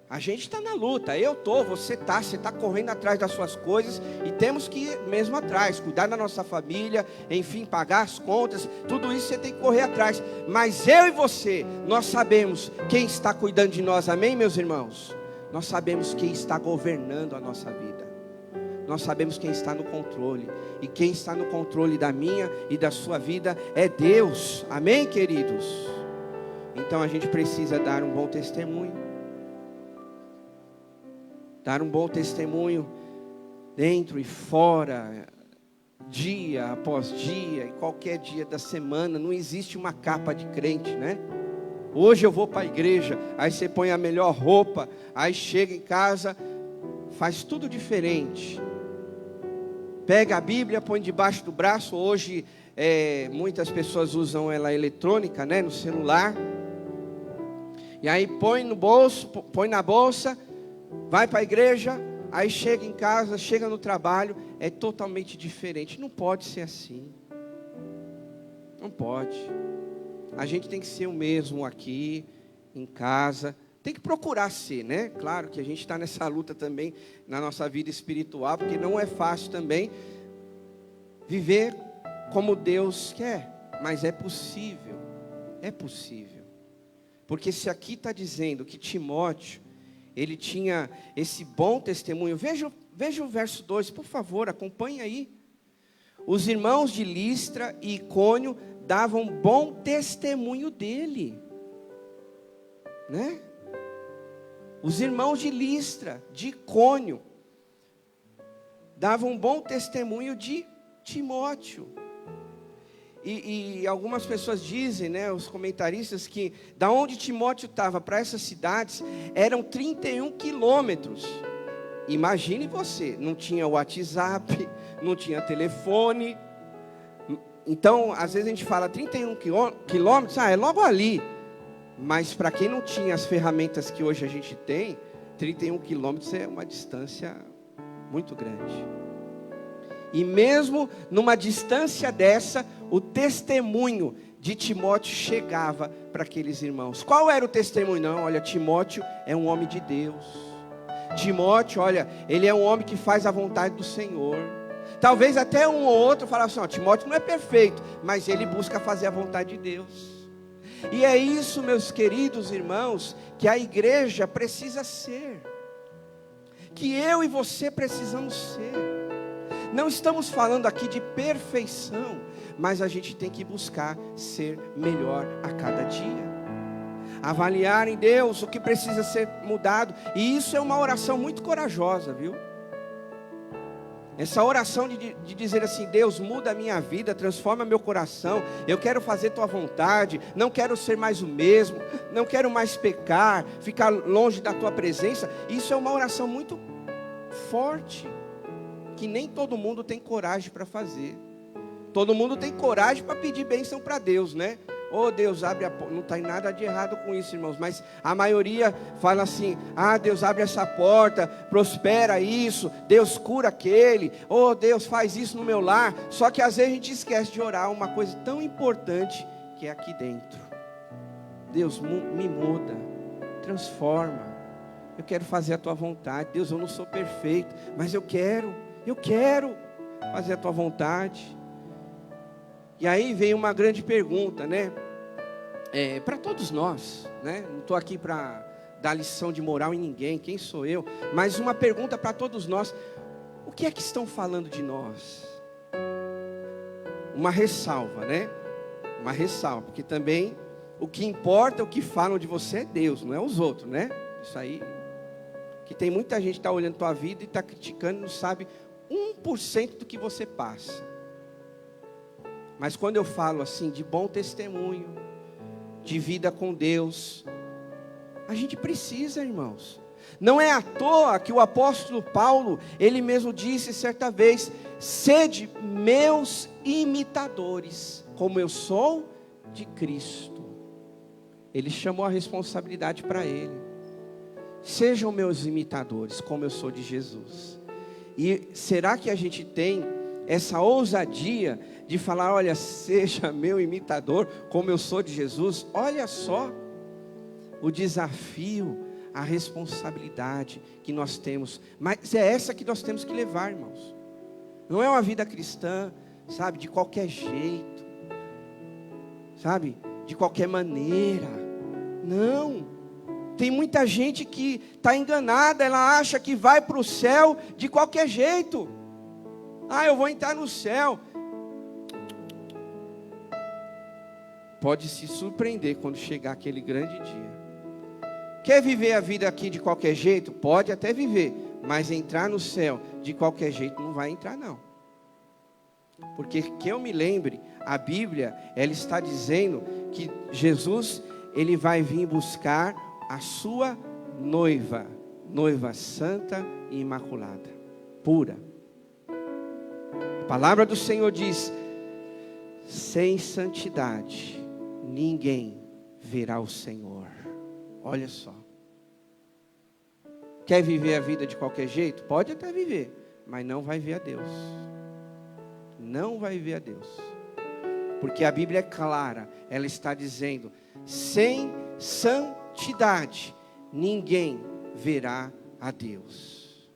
A gente está na luta, eu estou, você está correndo atrás das suas coisas, e temos que ir mesmo atrás, cuidar da nossa família, enfim, pagar as contas, tudo isso você tem que correr atrás. Mas eu e você, nós sabemos quem está cuidando de nós, amém, meus irmãos? Nós sabemos quem está governando a nossa vida, nós sabemos quem está no controle, e quem está no controle da minha e da sua vida é Deus, amém, queridos? Então a gente precisa dar um bom testemunho. Dar um bom testemunho dentro e fora, dia após dia, e qualquer dia da semana. Não existe uma capa de crente, né? Hoje eu vou para a igreja, aí você põe a melhor roupa, aí chega em casa, faz tudo diferente. Pega a Bíblia, põe debaixo do braço. Hoje muitas pessoas usam ela eletrônica, né, no celular. E aí põe no bolso, põe na bolsa, vai para a igreja, aí chega em casa, chega no trabalho, é totalmente diferente. Não pode ser assim. Não pode. A gente tem que ser o mesmo aqui, em casa, Tem que procurar ser, né? Claro que a gente está nessa luta também na nossa vida espiritual, porque não é fácil também viver como Deus quer, mas é possível, porque se aqui está dizendo que Timóteo, ele tinha esse bom testemunho, veja o verso 2, por favor, acompanhe aí. Os irmãos de Listra e Icônio davam bom testemunho dele, né? Os irmãos de Listra, de Icônio, davam bom testemunho de Timóteo. E algumas pessoas dizem, né, os comentaristas, que da onde Timóteo estava para essas cidades, eram 31 quilômetros. Imagine você, não tinha WhatsApp, não tinha telefone. Então, às vezes a gente fala 31 quilômetros, é logo ali. Mas para quem não tinha as ferramentas que hoje a gente tem, 31 quilômetros é uma distância muito grande. E mesmo numa distância dessa, o testemunho de Timóteo chegava para aqueles irmãos. Qual era o testemunho? Não, olha, Timóteo é um homem de Deus. Timóteo, olha, ele é um homem que faz a vontade do Senhor. Talvez até um ou outro falasse assim, Timóteo não é perfeito, mas ele busca fazer a vontade de Deus. E é isso, meus queridos irmãos, que a igreja precisa ser, que eu e você precisamos ser. Não estamos falando aqui de perfeição, mas a gente tem que buscar ser melhor a cada dia, avaliar em Deus o que precisa ser mudado. E isso é uma oração muito corajosa, viu? Essa oração de dizer assim, Deus, muda a minha vida, transforma meu coração, eu quero fazer tua vontade, não quero ser mais o mesmo, não quero mais pecar, ficar longe da tua presença. Isso é uma oração muito forte, que nem todo mundo tem coragem para fazer. Todo mundo tem coragem para pedir bênção para Deus, né? Oh Deus, abre a porta. Não tem nada de errado com isso, irmãos, mas a maioria fala assim, Deus, abre essa porta, prospera isso, Deus cura aquele, oh Deus, faz isso no meu lar. Só que às vezes a gente esquece de orar uma coisa tão importante, que é aqui dentro. Deus, me muda, transforma, eu quero fazer a tua vontade. Deus, eu não sou perfeito, mas eu quero fazer a tua vontade. E aí vem uma grande pergunta, né? Para todos nós, né? Não estou aqui para dar lição de moral em ninguém, quem sou eu? Mas uma pergunta para todos nós: o que é que estão falando de nós? Uma ressalva, né? Uma ressalva, porque também o que importa, o que falam de você é Deus, não é os outros, né? Isso aí, que tem muita gente que está olhando a tua vida e está criticando, não sabe 1% do que você passa. Mas quando eu falo assim de bom testemunho, de vida com Deus, a gente precisa, irmãos. Não é à toa que o apóstolo Paulo, ele mesmo disse certa vez, sede meus imitadores, como eu sou de Cristo. Ele chamou a responsabilidade para ele. Sejam meus imitadores, como eu sou de Jesus. E será que a gente tem essa ousadia de falar, olha, seja meu imitador, como eu sou de Jesus? Olha só o desafio, a responsabilidade que nós temos. Mas é essa que nós temos que levar, irmãos. Não é uma vida cristã, sabe, de qualquer jeito, sabe, de qualquer maneira. Não. Tem muita gente que está enganada, ela acha que vai para o céu de qualquer jeito. Eu vou entrar no céu. Pode se surpreender quando chegar aquele grande dia. Quer viver a vida aqui de qualquer jeito? Pode até viver, mas entrar no céu de qualquer jeito não vai entrar não. Porque que eu me lembre, a Bíblia, ela está dizendo que Jesus, ele vai vir buscar a sua noiva, noiva santa e imaculada, pura. A palavra do Senhor diz, sem santidade ninguém verá o Senhor. Olha só. Quer viver a vida de qualquer jeito? Pode até viver, mas não vai ver a Deus. Não vai ver a Deus. Porque a Bíblia é clara, ela está dizendo, sem santidade ninguém verá a Deus.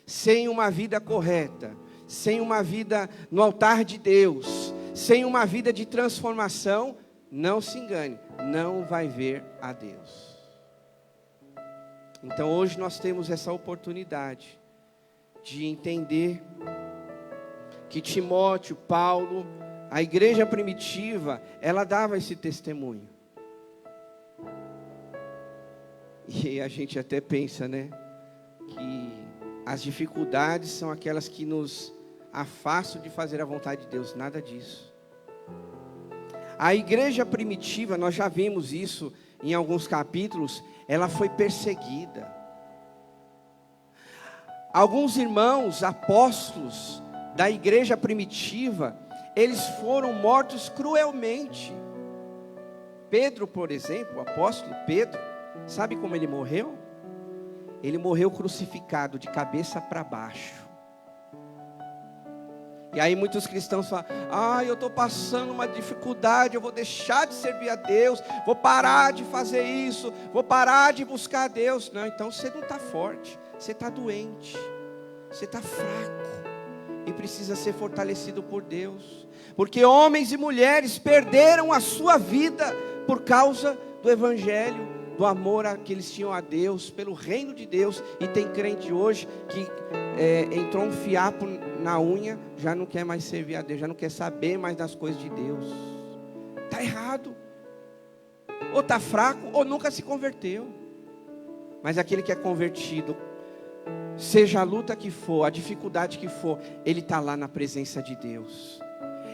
Sem uma vida correta, sem uma vida no altar de Deus, sem uma vida de transformação, não se engane, não vai ver a Deus. Então hoje nós temos essa oportunidade de entender que Timóteo, Paulo, a igreja primitiva, ela dava esse testemunho. E a gente até pensa, né, que as dificuldades são aquelas que nos afastam de fazer a vontade de Deus. Nada disso. A igreja primitiva, nós já vimos isso em alguns capítulos, ela foi perseguida. Alguns irmãos, apóstolos da igreja primitiva, eles foram mortos cruelmente. Pedro, por exemplo, o apóstolo Pedro, sabe como ele morreu? Ele morreu crucificado de cabeça para baixo. E aí muitos cristãos falam: eu estou passando uma dificuldade, eu vou deixar de servir a Deus, vou parar de fazer isso, vou parar de buscar a Deus. Não, então você não está forte, você está doente, você está fraco e precisa ser fortalecido por Deus. Porque homens e mulheres perderam a sua vida por causa do Evangelho, do amor que eles tinham a Deus, pelo reino de Deus. E tem crente hoje que entrou um fiapo na unha, já não quer mais servir a Deus, já não quer saber mais das coisas de Deus. Está errado. Ou está fraco, ou nunca se converteu. Mas aquele que é convertido, seja a luta que for, a dificuldade que for, ele está lá na presença de Deus.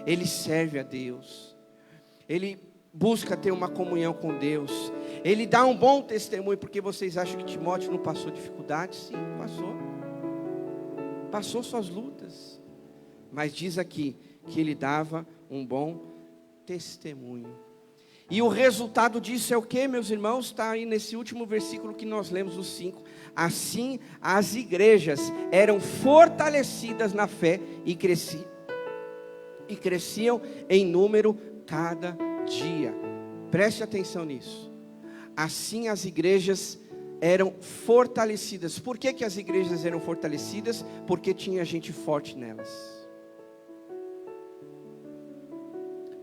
Ele serve a Deus. Ele busca ter uma comunhão com Deus. Ele dá um bom testemunho. Porque vocês acham que Timóteo não passou dificuldades? Sim, passou. Passou suas lutas. Mas diz aqui que ele dava um bom testemunho. E o resultado disso é o que, meus irmãos? Está aí nesse último versículo que nós lemos, os 5. Assim as igrejas eram fortalecidas na fé e cresciam em número cada dia. Preste atenção nisso. Assim as igrejas eram fortalecidas. Por que as igrejas eram fortalecidas? Porque tinha gente forte nelas.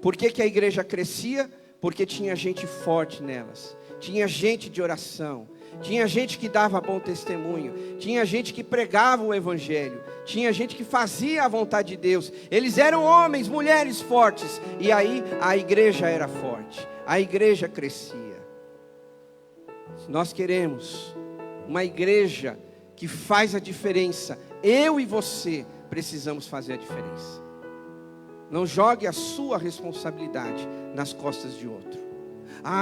Por que a igreja crescia? Porque tinha gente forte nelas. Tinha gente de oração. Tinha gente que dava bom testemunho. Tinha gente que pregava o Evangelho. Tinha gente que fazia a vontade de Deus. Eles eram homens, mulheres fortes. E aí a igreja era forte. A igreja crescia. Nós queremos uma igreja que faz a diferença. Eu e você precisamos fazer a diferença. Não jogue a sua responsabilidade nas costas de outro.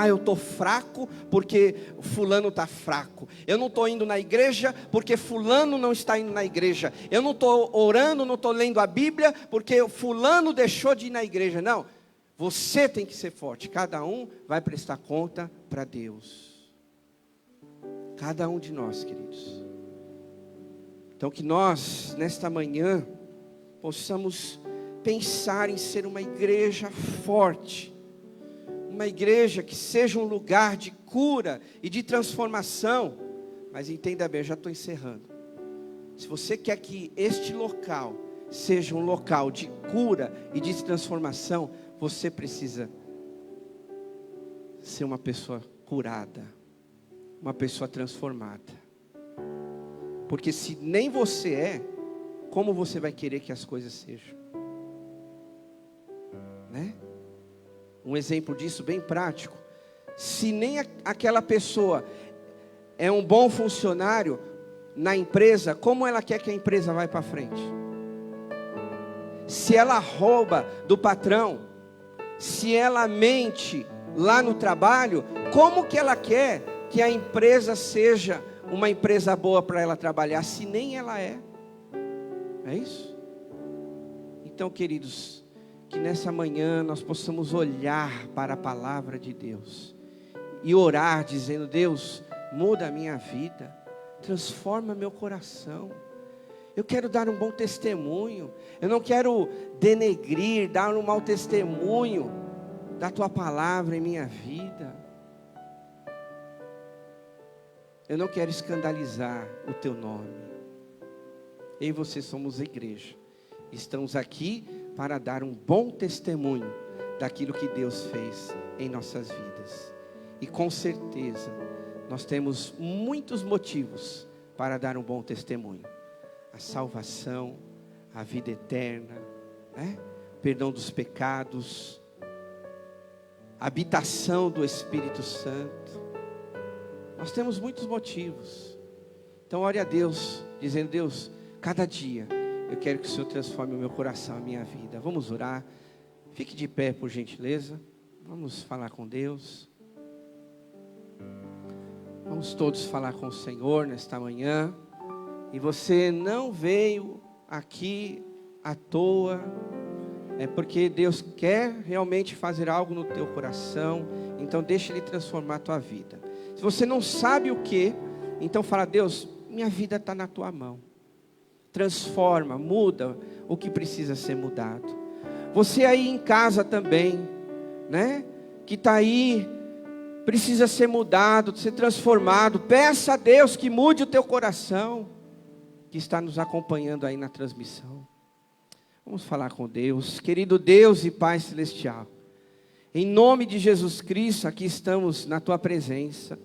Eu estou fraco porque fulano está fraco. Eu não estou indo na igreja porque fulano não está indo na igreja. Eu não estou orando, não estou lendo a Bíblia porque fulano deixou de ir na igreja. Não, você tem que ser forte. Cada um vai prestar conta para Deus. Cada um de nós, queridos. Então que nós, nesta manhã, possamos pensar em ser uma igreja forte. Uma igreja que seja um lugar de cura e de transformação. Mas entenda bem, eu já estou encerrando. Se você quer que este local seja um local de cura e de transformação, você precisa ser uma pessoa curada, uma pessoa transformada. Porque se nem você é, como você vai querer que as coisas sejam? Né? Um exemplo disso bem prático. Se nem aquela pessoa é um bom funcionário na empresa, como ela quer que a empresa vá para frente? Se ela rouba do patrão, se ela mente lá no trabalho, como que ela quer que a empresa seja uma empresa boa para ela trabalhar, se nem ela é? É isso? Então, queridos, que nessa manhã nós possamos olhar para a palavra de Deus e orar dizendo: Deus, muda a minha vida, transforma meu coração. Eu quero dar um bom testemunho. Eu não quero denegrir, dar um mau testemunho da tua palavra em minha vida. eu não quero escandalizar o teu nome. Eu e você somos igreja. Estamos aqui para dar um bom testemunho daquilo que Deus fez em nossas vidas. E com certeza, nós temos muitos motivos para dar um bom testemunho. A salvação, a vida eterna, né? Perdão dos pecados, a habitação do Espírito Santo. Nós temos muitos motivos. Então ore a Deus, dizendo: Deus, cada dia eu quero que o Senhor transforme o meu coração, a minha vida. Vamos orar. Fique de pé, por gentileza. Vamos falar com Deus. Vamos todos falar com o Senhor nesta manhã. E você não veio aqui à toa. É porque Deus quer realmente fazer algo no teu coração. Então deixa Ele transformar a tua vida. Se você não sabe o que, então fala: Deus, minha vida está na tua mão. Transforma, muda o que precisa ser mudado. Você aí em casa também, né? Que está aí, precisa ser mudado, ser transformado. Peça a Deus que mude o teu coração, que está nos acompanhando aí na transmissão. Vamos falar com Deus. Querido Deus e Pai Celestial, em nome de Jesus Cristo, aqui estamos na tua presença.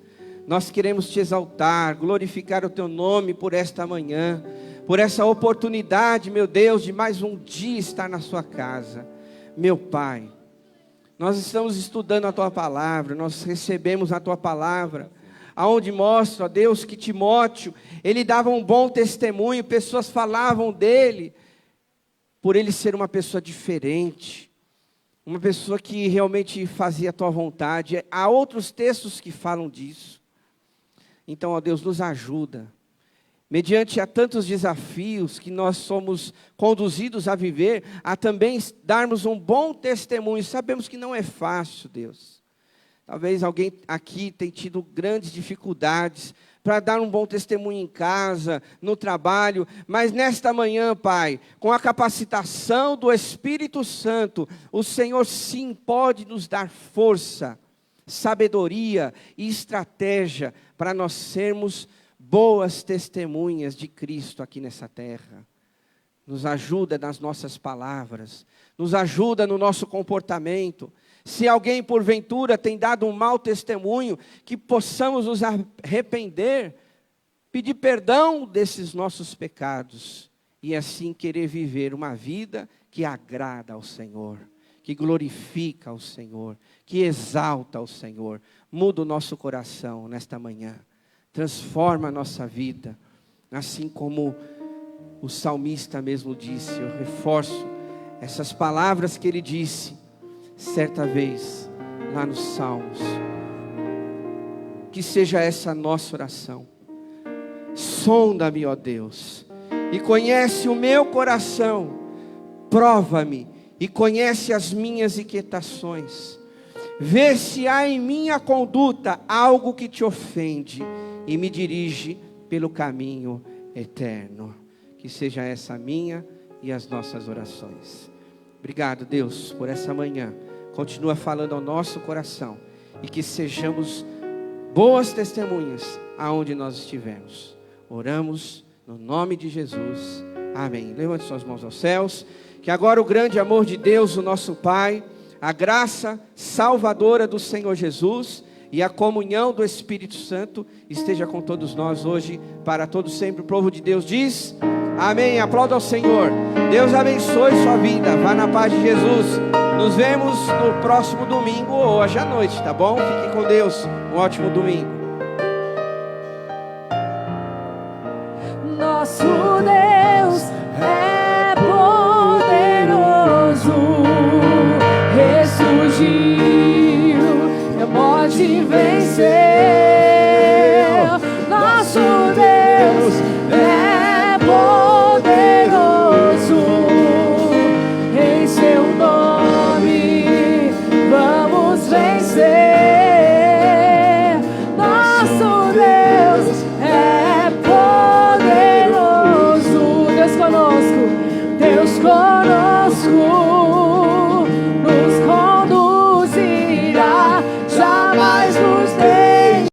Nós queremos te exaltar, glorificar o teu nome por esta manhã, por essa oportunidade, meu Deus, de mais um dia estar na sua casa. Meu Pai, nós estamos estudando a tua palavra, nós recebemos a tua palavra, aonde mostra, ó Deus, que Timóteo, ele dava um bom testemunho, pessoas falavam dele, por ele ser uma pessoa diferente, uma pessoa que realmente fazia a tua vontade. Há outros textos que falam disso. Então, ó Deus, nos ajuda. Mediante a tantos desafios que nós somos conduzidos a viver, a também darmos um bom testemunho. Sabemos que não é fácil, Deus. Talvez alguém aqui tenha tido grandes dificuldades para dar um bom testemunho em casa, no trabalho. Mas nesta manhã, Pai, com a capacitação do Espírito Santo, o Senhor sim pode nos dar força, sabedoria e estratégia para nós sermos boas testemunhas de Cristo aqui nessa terra. Nos ajuda nas nossas palavras, nos ajuda no nosso comportamento. Se alguém porventura tem dado um mau testemunho, que possamos nos arrepender, pedir perdão desses nossos pecados, e assim querer viver uma vida que agrada ao Senhor, que glorifica ao Senhor, que exalta ao Senhor. Muda o nosso coração nesta manhã. Transforma a nossa vida, assim como o salmista mesmo disse. Eu reforço essas palavras que ele disse, certa vez, lá nos Salmos. Que seja essa a nossa oração. Sonda-me, ó Deus, e conhece o meu coração. Prova-me e conhece as minhas inquietações. Vê se há em minha conduta algo que te ofende, e me dirige pelo caminho eterno. Que seja essa a minha e as nossas orações. Obrigado, Deus, por essa manhã. Continua falando ao nosso coração, e que sejamos boas testemunhas aonde nós estivermos. Oramos no nome de Jesus. Amém. Levante suas mãos aos céus. Que agora o grande amor de Deus, o nosso Pai, a graça salvadora do Senhor Jesus e a comunhão do Espírito Santo esteja com todos nós hoje, para todos sempre. O povo de Deus diz amém. Aplauda ao Senhor. Deus abençoe sua vida. Vá na paz de Jesus. Nos vemos no próximo domingo ou hoje à noite, tá bom? Fique com Deus. Um ótimo domingo. Nosso